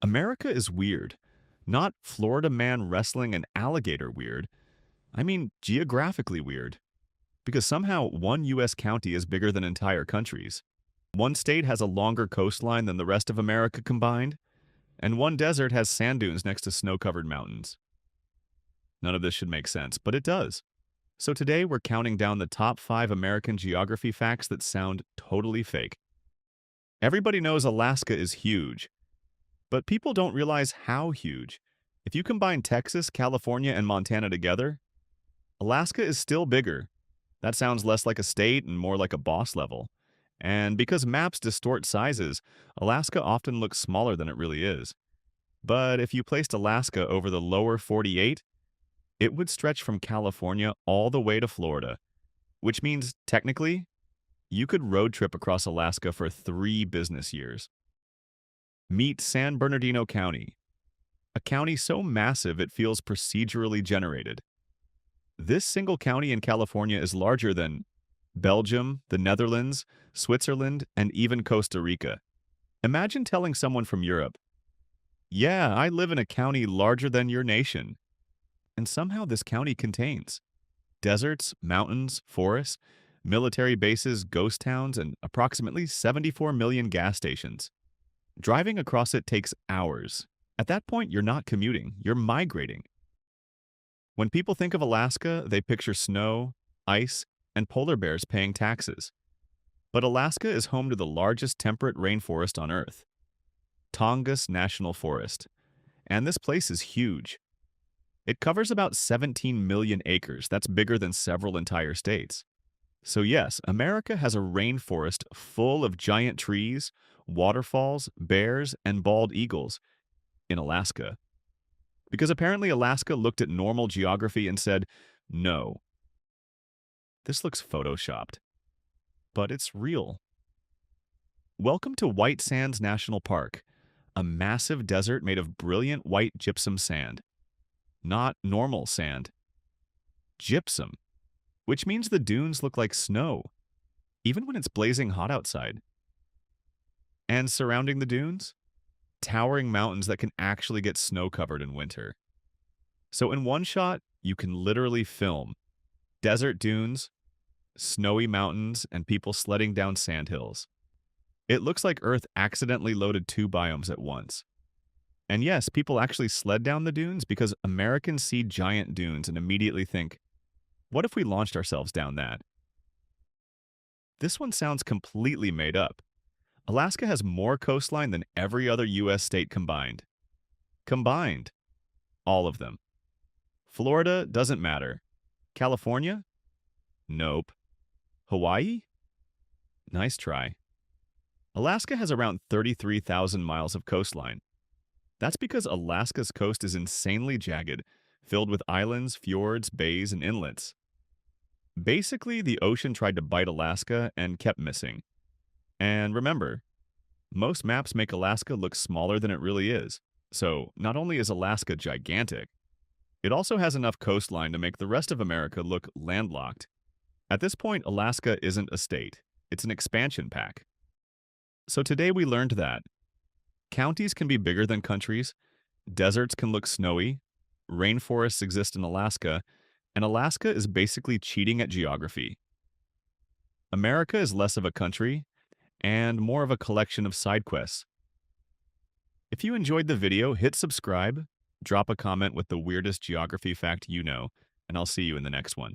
America is weird. Not Florida man wrestling an alligator weird. I mean, geographically weird. Because somehow one U.S. county is bigger than entire countries. One state has a longer coastline than the rest of America combined, and one desert has sand dunes next to snow-covered mountains. None of this should make sense, but it does. So today we're counting down the top 5 American geography facts that sound totally fake. Everybody knows Alaska is huge, but people don't realize how huge. If you combine Texas, California, and Montana together, Alaska is still bigger. That sounds less like a state and more like a boss level. And because maps distort sizes, Alaska often looks smaller than it really is. But if you placed Alaska over the lower 48, it would stretch from California all the way to Florida, which means, technically, you could road trip across Alaska for 3 business years. Meet San Bernardino County, a county so massive it feels procedurally generated. This single county in California is larger than Belgium, the Netherlands, Switzerland, and even Costa Rica. Imagine telling someone from Europe, "Yeah, I live in a county larger than your nation." And somehow this county contains deserts, mountains, forests, military bases, ghost towns, and approximately 74 million gas stations. Driving across it takes hours. At that point, you're not commuting, you're migrating. When people think of Alaska, they picture snow, ice, and polar bears paying taxes. But Alaska is home to the largest temperate rainforest on Earth, Tongass National Forest. And this place is huge. It covers about 17 million acres. That's bigger than several entire states. So yes, America has a rainforest full of giant trees, waterfalls, bears, and bald eagles in Alaska. Because apparently Alaska looked at normal geography and said, no, this looks photoshopped. But it's real. Welcome to White Sands National Park, a massive desert made of brilliant white gypsum sand. Not normal sand. Gypsum, which means the dunes look like snow, even when it's blazing hot outside. And surrounding the dunes, towering mountains that can actually get snow-covered in winter. So in one shot, you can literally film desert dunes, snowy mountains, and people sledding down sandhills. It looks like Earth accidentally loaded 2 biomes at once. And yes, people actually sled down the dunes because Americans see giant dunes and immediately think, what if we launched ourselves down that? This one sounds completely made up. Alaska has more coastline than every other U.S. state combined. Combined. All of them. Florida doesn't matter. California? Nope. Hawaii? Nice try. Alaska has around 33,000 miles of coastline. That's because Alaska's coast is insanely jagged, filled with islands, fjords, bays, and inlets. Basically, the ocean tried to bite Alaska and kept missing. And remember, most maps make Alaska look smaller than it really is. So, not only is Alaska gigantic, it also has enough coastline to make the rest of America look landlocked. At this point, Alaska isn't a state. It's an expansion pack. So today we learned that counties can be bigger than countries, deserts can look snowy, rainforests exist in Alaska, and Alaska is basically cheating at geography. America is less of a country and more of a collection of side quests. If you enjoyed the video, hit subscribe, drop a comment with the weirdest geography fact you know, and I'll see you in the next one.